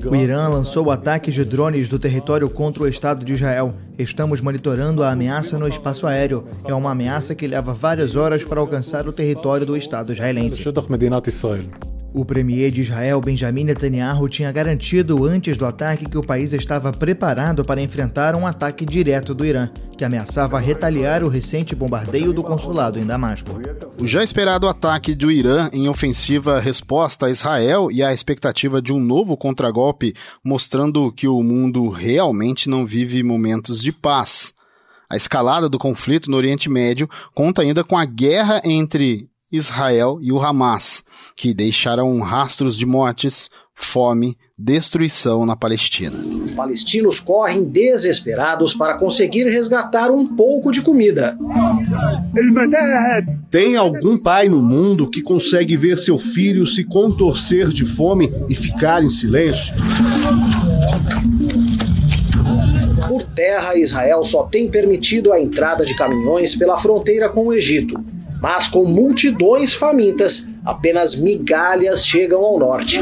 O Irã lançou ataques de drones do território contra o Estado de Israel. Estamos monitorando a ameaça no espaço aéreo. É uma ameaça que leva várias horas para alcançar o território do Estado israelense. O premier de Israel, Benjamin Netanyahu, tinha garantido antes do ataque que o país estava preparado para enfrentar um ataque direto do Irã, que ameaçava retaliar o recente bombardeio do consulado em Damasco. O já esperado ataque do Irã em ofensiva resposta a Israel e a expectativa de um novo contragolpe, mostrando que o mundo realmente não vive momentos de paz. A escalada do conflito no Oriente Médio conta ainda com a guerra entre Israel e o Hamas, que deixaram rastros de mortes, fome, destruição na Palestina. Palestinos correm desesperados para conseguir resgatar um pouco de comida. Tem algum pai no mundo que consegue ver seu filho se contorcer de fome e ficar em silêncio? Por terra, Israel só tem permitido a entrada de caminhões pela fronteira com o Egito. Mas com multidões famintas, apenas migalhas chegam ao norte.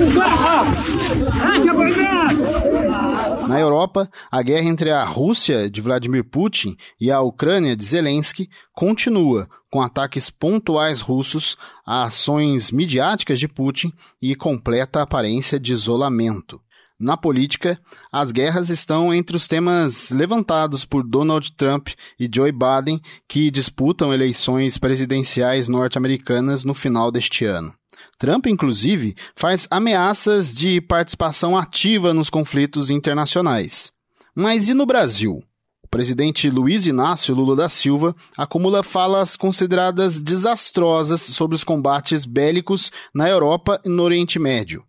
Na Europa, a guerra entre a Rússia de Vladimir Putin e a Ucrânia de Zelensky continua, com ataques pontuais russos a ações midiáticas de Putin e completa aparência de isolamento. Na política, as guerras estão entre os temas levantados por Donald Trump e Joe Biden, que disputam eleições presidenciais norte-americanas no final deste ano. Trump, inclusive, faz ameaças de participação ativa nos conflitos internacionais. Mas e no Brasil? O presidente Luiz Inácio Lula da Silva acumula falas consideradas desastrosas sobre os combates bélicos na Europa e no Oriente Médio.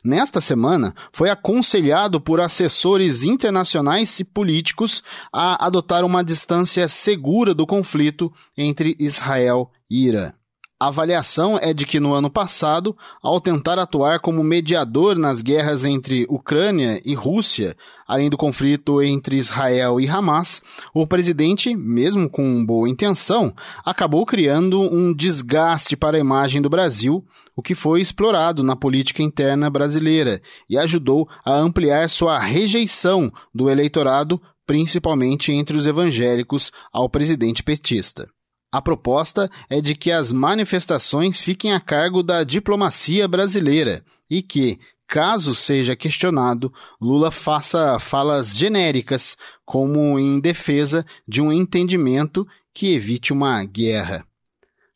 Nesta semana, foi aconselhado por assessores internacionais e políticos a adotar uma distância segura do conflito entre Israel e Irã. A avaliação é de que no ano passado, ao tentar atuar como mediador nas guerras entre Ucrânia e Rússia, além do conflito entre Israel e Hamas, o presidente, mesmo com boa intenção, acabou criando um desgaste para a imagem do Brasil, o que foi explorado na política interna brasileira e ajudou a ampliar sua rejeição do eleitorado, principalmente entre os evangélicos, ao presidente petista. A proposta é de que as manifestações fiquem a cargo da diplomacia brasileira e que, caso seja questionado, Lula faça falas genéricas, como em defesa de um entendimento que evite uma guerra.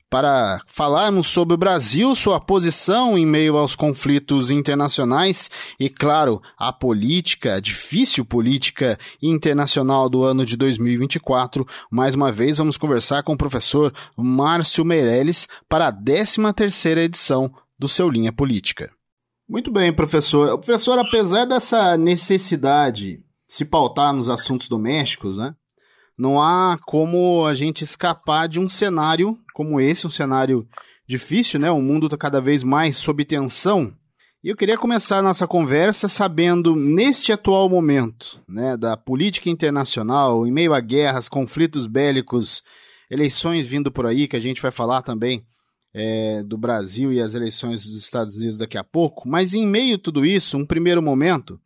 Para falarmos sobre o Brasil, sua posição em meio aos conflitos internacionais e, claro, a política, a difícil política internacional do ano de 2024, mais uma vez vamos conversar com o professor Márcio Meirelles para a 13ª edição do seu Linha Política. Muito bem, professor. Professor, apesar dessa necessidade de se pautar nos assuntos domésticos, né? Não há como a gente escapar de um cenário como esse, um cenário difícil, né? O mundo está cada vez mais sob tensão. E eu queria começar a nossa conversa sabendo, neste atual momento, né, da política internacional, em meio a guerras, conflitos bélicos, eleições vindo por aí, que a gente vai falar também do Brasil e as eleições dos Estados Unidos daqui a pouco, mas em meio a tudo isso, um primeiro momento,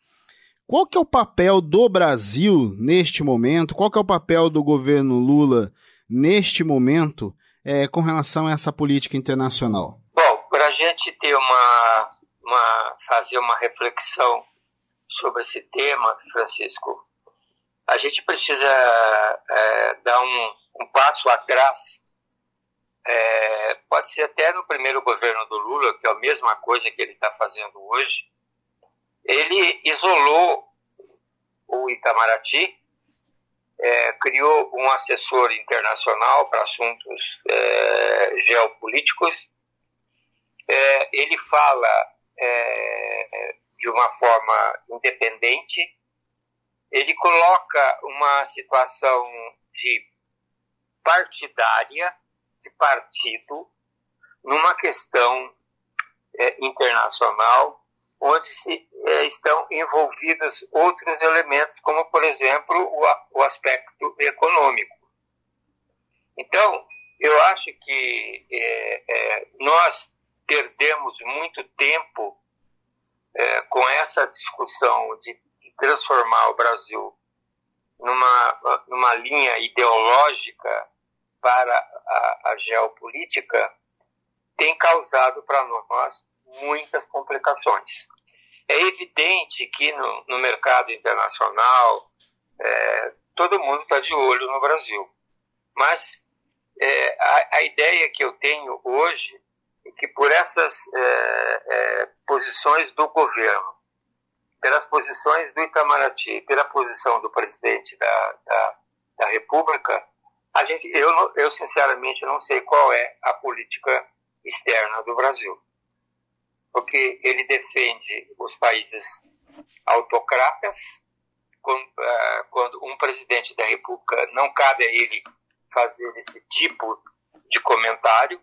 qual que é o papel do Brasil neste momento? Qual que é o papel do governo Lula neste momento com relação a essa política internacional? Bom, para a gente ter fazer uma reflexão sobre esse tema, Francisco, a gente precisa dar um passo atrás. Pode ser até no primeiro governo do Lula, que é a mesma coisa que ele está fazendo hoje. Ele isolou o Itamaraty, criou um assessor internacional para assuntos geopolíticos. Ele fala de uma forma independente. Ele coloca uma situação de partidária, de partido, numa questão internacional, onde estão envolvidos outros elementos, como, por exemplo, o aspecto econômico. Então, eu acho que nós perdemos muito tempo com essa discussão de transformar o Brasil numa linha ideológica para a geopolítica, tem causado para nós muitas complicações. É evidente que no mercado internacional todo mundo está de olho no Brasil, mas a ideia que eu tenho hoje é que por essas posições do governo, pelas posições do Itamaraty, pela posição do presidente da República, eu sinceramente não sei qual é a política externa do Brasil. Porque ele defende os países autocratas, quando um presidente da República não cabe a ele fazer esse tipo de comentário,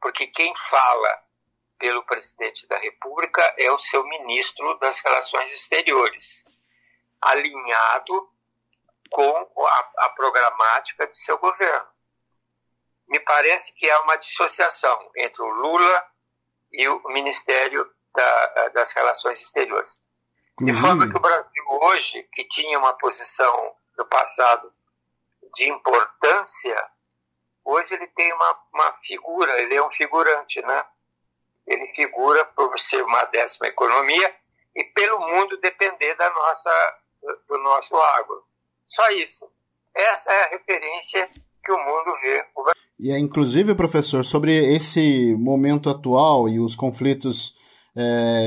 porque quem fala pelo presidente da República é o seu ministro das Relações Exteriores, alinhado com a programática de seu governo. Me parece que há uma dissociação entre o Lula e o Ministério das Relações Exteriores. De forma que o Brasil hoje, que tinha uma posição no passado de importância, hoje ele tem uma figura, ele é um figurante, né? Ele figura por ser uma 10ª economia e pelo mundo depender do nosso agro. Só isso. Essa é a referência que o mundo vê. E inclusive, professor, sobre esse momento atual e os conflitos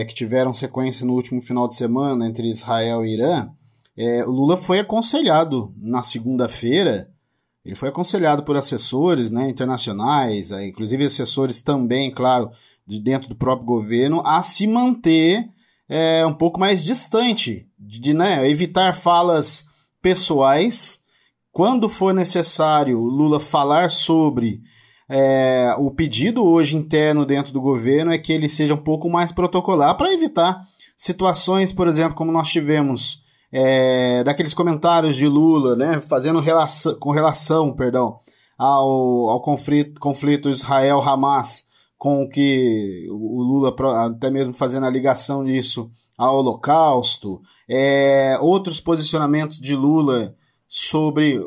que tiveram sequência no último final de semana entre Israel e Irã, o Lula foi aconselhado na segunda-feira. Ele foi aconselhado por assessores, né, internacionais, inclusive assessores também, claro, de dentro do próprio governo, a se manter um pouco mais distante, né, evitar falas pessoais. Quando for necessário o Lula falar sobre o pedido hoje interno dentro do governo, é que ele seja um pouco mais protocolar para evitar situações, por exemplo, como nós tivemos daqueles comentários de Lula, né, fazendo relação ao conflito Israel-Hamas, com o que o Lula até mesmo fazendo a ligação disso ao Holocausto, outros posicionamentos de Lula sobre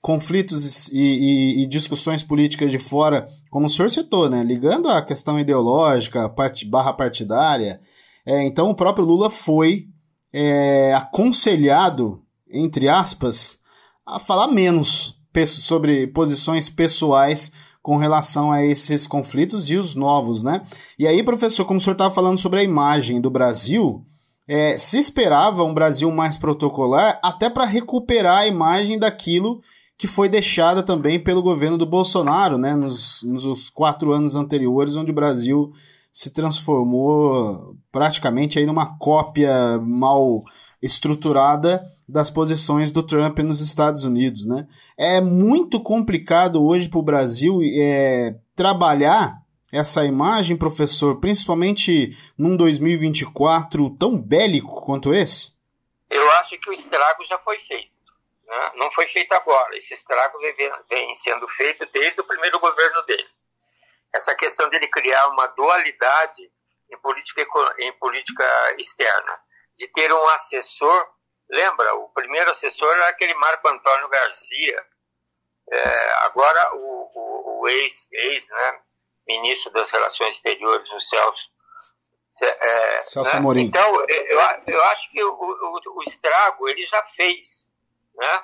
conflitos e discussões políticas de fora, como o senhor citou, né, ligando à questão ideológica, barra partidária. Então o próprio Lula foi aconselhado, entre aspas, a falar menos sobre posições pessoais com relação a esses conflitos e os novos, né? E aí, professor, como o senhor estava falando sobre a imagem do Brasil, se esperava um Brasil mais protocolar até para recuperar a imagem daquilo que foi deixada também pelo governo do Bolsonaro, né? Nos 4 anos anteriores, onde o Brasil se transformou praticamente aí numa cópia mal estruturada das posições do Trump nos Estados Unidos, né? É muito complicado hoje para o Brasil trabalhar essa imagem, professor, principalmente num 2024 tão bélico quanto esse? Eu acho que o estrago já foi feito, né? Não foi feito agora. Esse estrago vem sendo feito desde o primeiro governo dele. Essa questão dele criar uma dualidade em política externa, de ter um assessor. Lembra, o primeiro assessor era aquele Marco Antônio Garcia, agora o ex, né, ministro das Relações Exteriores, o Celso. Celso né? Amorim. Então, eu acho que o estrago ele já fez, né?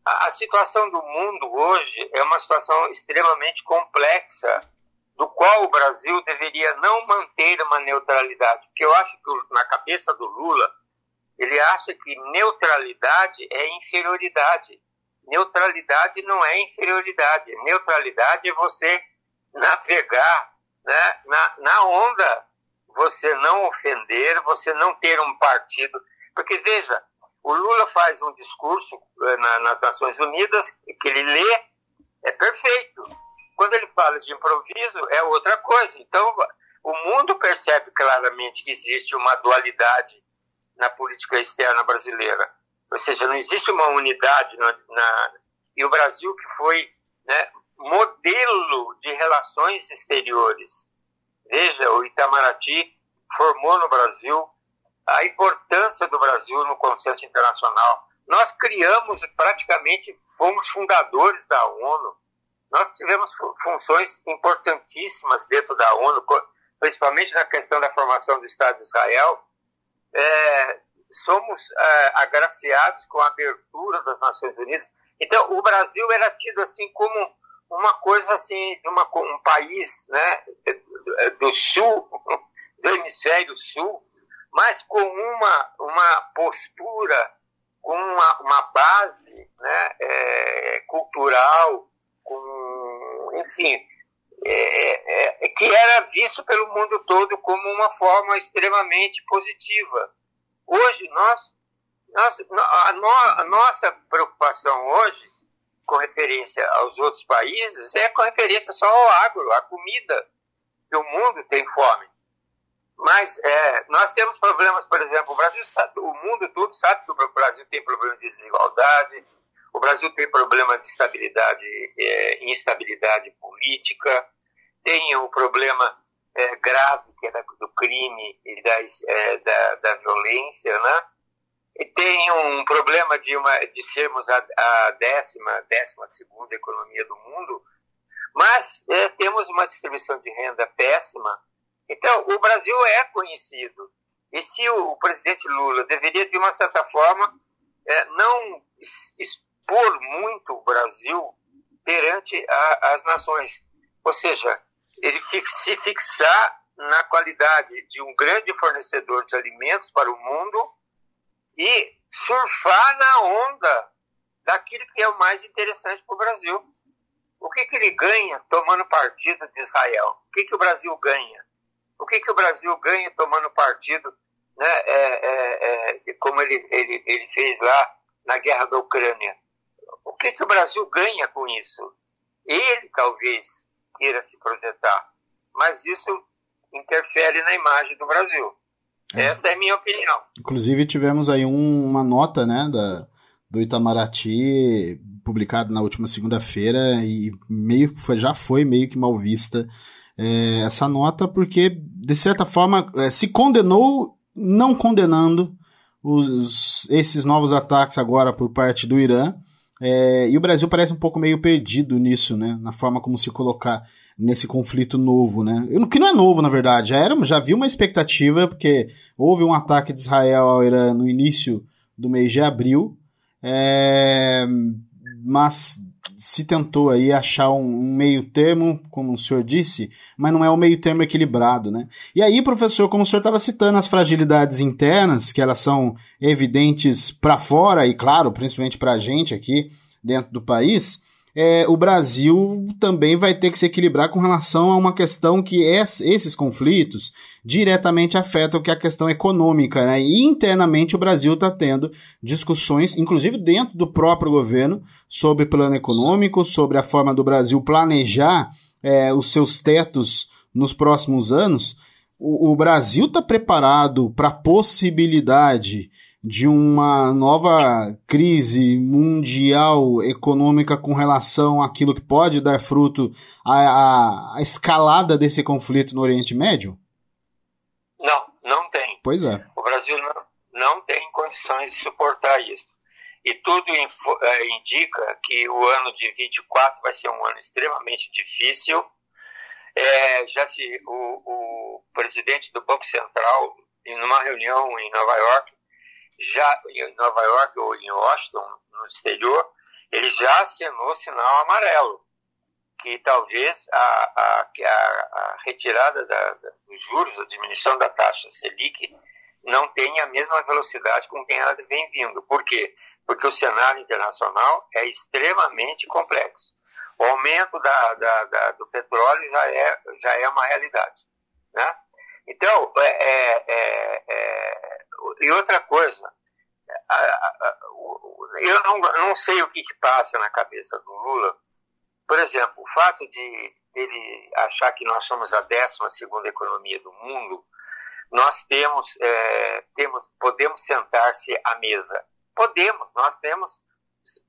A situação do mundo hoje é uma situação extremamente complexa, do qual o Brasil deveria não manter uma neutralidade, porque eu acho que na cabeça do Lula, ele acha que neutralidade é inferioridade. Neutralidade não é inferioridade. Neutralidade é você navegar, né, na onda, você não ofender, você não ter um partido. Porque, veja, o Lula faz um discurso nas Nações Unidas, que ele lê, é perfeito. Quando ele fala de improviso, é outra coisa. Então, o mundo percebe claramente que existe uma dualidade na política externa brasileira. Ou seja, não existe uma unidade. E o Brasil, que foi, né, modelo de relações exteriores. Veja, o Itamaraty formou no Brasil a importância do Brasil no consenso internacional. Nós fomos fundadores da ONU. Nós tivemos funções importantíssimas dentro da ONU, principalmente na questão da formação do Estado de Israel. Somos agraciados com a abertura das Nações Unidas. Então, o Brasil era tido assim como uma coisa assim, um país, né, do sul, do hemisfério sul, mas com uma postura, com uma base, né, cultural, enfim, que era visto pelo mundo todo como uma forma extremamente positiva. Hoje, a nossa preocupação hoje, com referência aos outros países, é com referência só ao agro, à comida, que o mundo tem fome. Mas nós temos problemas, por exemplo, o mundo todo sabe que o Brasil tem problema de desigualdade, o Brasil tem problema de instabilidade política, tem um problema grave, que é do crime e da violência, né? E tem um problema de sermos a décima segunda economia do mundo, mas temos uma distribuição de renda péssima. Então, o Brasil é conhecido. E se o presidente Lula deveria, de uma certa forma, não expor muito o Brasil perante as nações. Ou seja, ele se fixar na qualidade de um grande fornecedor de alimentos para o mundo e surfar na onda daquilo que é o mais interessante para o Brasil. O que ele ganha tomando partido de Israel? O que o Brasil ganha? O que o Brasil ganha tomando partido, né, como ele fez lá na guerra da Ucrânia? O que o Brasil ganha com isso? Ele talvez queira se projetar, mas isso interfere na imagem do Brasil. Essa é a minha opinião. Inclusive tivemos aí uma nota, né, do Itamaraty publicada na última segunda-feira e já foi meio que mal vista essa nota, porque de certa forma se condenou não condenando esses novos ataques agora por parte do Irã, e o Brasil parece um pouco meio perdido nisso, né, na forma como se colocar nesse conflito novo, né? Que não é novo, na verdade. Já havia uma expectativa, porque houve um ataque de Israel ao Irã no início do mês de abril, mas se tentou aí achar um meio termo, como o senhor disse, mas não é um meio termo equilibrado, né? E aí, professor, como o senhor estava citando as fragilidades internas, que elas são evidentes para fora e, claro, principalmente para a gente aqui dentro do país, o Brasil também vai ter que se equilibrar com relação a uma questão que esses conflitos diretamente afetam que é a questão econômica, né? E internamente o Brasil está tendo discussões, inclusive dentro do próprio governo, sobre plano econômico, sobre a forma do Brasil planejar os seus tetos nos próximos anos. O Brasil está preparado para a possibilidade de uma nova crise mundial econômica com relação àquilo que pode dar fruto à escalada desse conflito no Oriente Médio? Não tem. Pois é. O Brasil não tem condições de suportar isso. E tudo indica que o ano de 24 vai ser um ano extremamente difícil. O presidente do Banco Central, numa reunião em Nova York ou em Washington, no exterior, ele já assinou sinal amarelo, que talvez a retirada dos juros, a diminuição da taxa Selic, não tenha a mesma velocidade com que ela vem vindo. Por quê? Porque o cenário internacional é extremamente complexo. O aumento do petróleo já é uma realidade, né? Então, e outra coisa, eu não sei o que passa na cabeça do Lula. Por exemplo, o fato de ele achar que nós somos a 12ª economia do mundo, nós podemos sentar-se à mesa.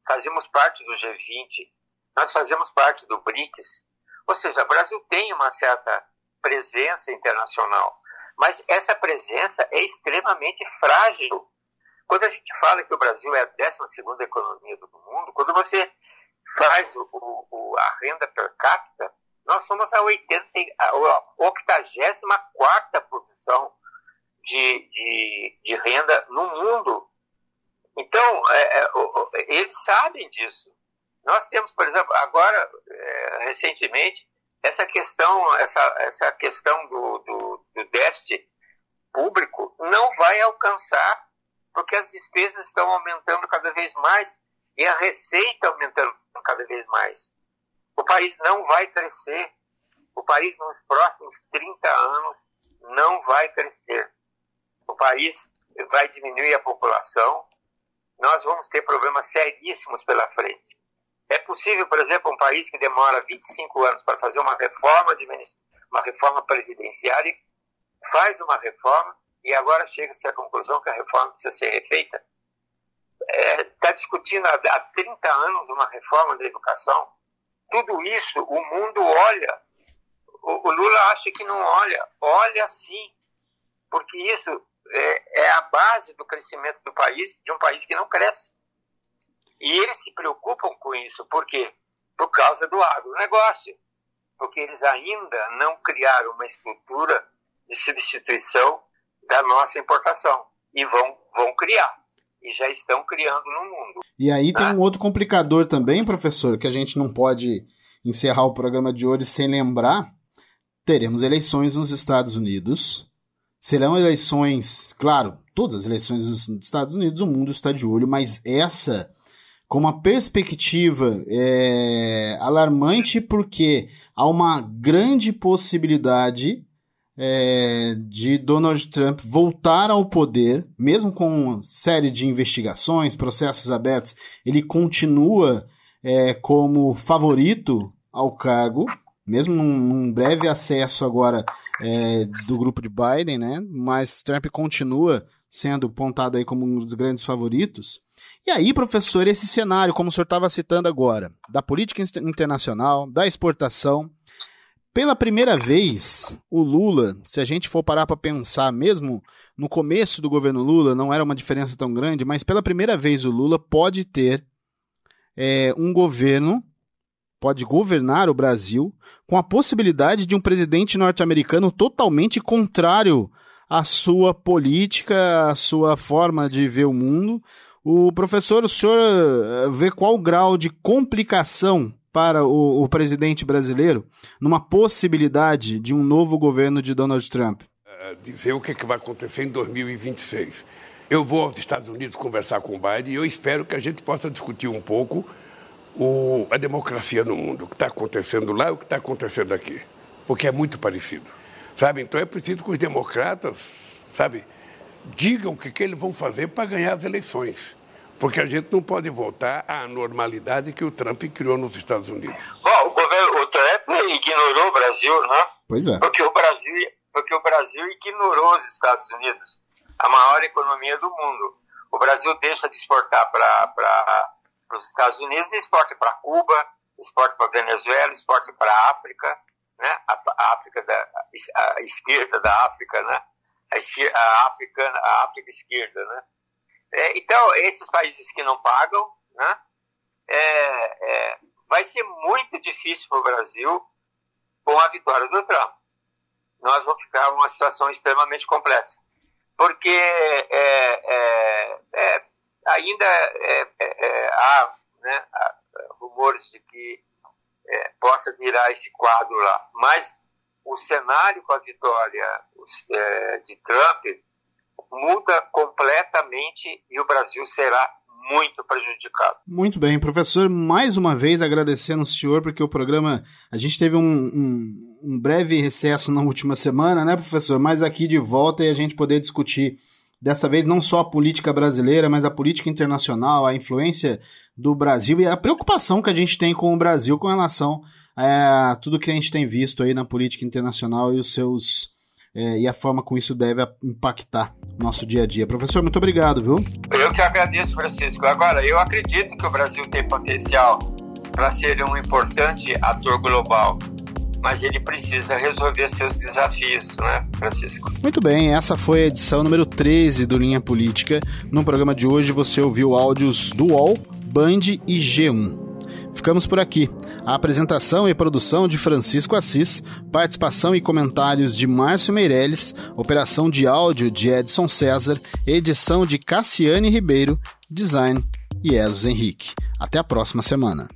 Fazemos parte do G20, nós fazemos parte do BRICS, ou seja, o Brasil tem uma certa presença internacional. Mas essa presença é extremamente frágil. Quando a gente fala que o Brasil é a 12ª economia do mundo, quando você faz a renda per capita, nós somos a 84ª posição de renda no mundo. Então, eles sabem disso. Nós temos, por exemplo, agora, recentemente, essa questão do déficit público não vai alcançar, porque as despesas estão aumentando cada vez mais e a receita aumentando cada vez mais. O país não vai crescer. O país, nos próximos 30 anos, não vai crescer. O país vai diminuir a população. Nós vamos ter problemas seríssimos pela frente. É possível, por exemplo, um país que demora 25 anos para fazer uma reforma previdenciária, faz uma reforma e agora chega-se à conclusão que a reforma precisa ser refeita. Está discutindo há 30 anos uma reforma da educação. Tudo isso, o mundo olha. O Lula acha que não olha. Olha sim, porque isso é a base do crescimento do país, de um país que não cresce. E eles se preocupam com isso. Por quê? Por causa do agronegócio. Porque eles ainda não criaram uma estrutura de substituição da nossa importação. E vão criar. E já estão criando no mundo. E aí tem um outro complicador também, professor, que a gente não pode encerrar o programa de hoje sem lembrar. Teremos eleições nos Estados Unidos. Serão eleições, claro, todas as eleições nos Estados Unidos, o mundo está de olho, mas essa com uma perspectiva alarmante, porque há uma grande possibilidade de Donald Trump voltar ao poder, mesmo com uma série de investigações, processos abertos, ele continua como favorito ao cargo, mesmo num breve acesso agora do grupo de Biden, né? Mas Trump continua sendo apontado aí como um dos grandes favoritos. E aí, professor, esse cenário, como o senhor estava citando agora, da política internacional, da exportação, pela primeira vez, o Lula, se a gente for parar para pensar, mesmo no começo do governo Lula, não era uma diferença tão grande, mas pela primeira vez o Lula pode ter um governo, pode governar o Brasil, com a possibilidade de um presidente norte-americano totalmente contrário à sua política, à sua forma de ver o mundo. O senhor vê qual grau de complicação para o presidente brasileiro numa possibilidade de um novo governo de Donald Trump? Dizer o que vai acontecer em 2026. Eu vou aos Estados Unidos conversar com o Biden e eu espero que a gente possa discutir um pouco a democracia no mundo, o que está acontecendo lá e o que está acontecendo aqui, porque é muito parecido, sabe? Então é preciso que os democratas, sabe, digam o que eles vão fazer para ganhar as eleições. Porque a gente não pode voltar à normalidade que o Trump criou nos Estados Unidos. Bom, o Trump ignorou o Brasil, né? Pois é. Porque o Brasil ignorou os Estados Unidos, a maior economia do mundo. O Brasil deixa de exportar para os Estados Unidos e exporta para Cuba, exporta para Venezuela, exporta para a África, né? A África a esquerda da África, né? A África esquerda, né? Então, esses países que não pagam, né, vai ser muito difícil para o Brasil com a vitória do Trump. Nós vamos ficar numa situação extremamente complexa. Porque ainda há rumores de que possa virar esse quadro lá. Mas o cenário com a vitória de Trump muda completamente e o Brasil será muito prejudicado. Muito bem, professor, mais uma vez agradecendo ao senhor, porque o programa, a gente teve um breve recesso na última semana, né, professor, mas aqui de volta e a gente poder discutir dessa vez não só a política brasileira, mas a política internacional, a influência do Brasil e a preocupação que a gente tem com o Brasil com relação a tudo que a gente tem visto aí na política internacional e e a forma como isso deve impactar o nosso dia a dia. Professor, muito obrigado, viu? Eu que agradeço, Francisco. Agora, eu acredito que o Brasil tem potencial para ser um importante ator global, mas ele precisa resolver seus desafios, né, Francisco? Muito bem, essa foi a edição número 13 do Linha Política. No programa de hoje você ouviu áudios do UOL, Band e G1. Ficamos por aqui. A apresentação e produção de Francisco Assis, participação e comentários de Márcio Meirelles, operação de áudio de Edson César, edição de Cassiane Ribeiro, design e Esos Henrique. Até a próxima semana.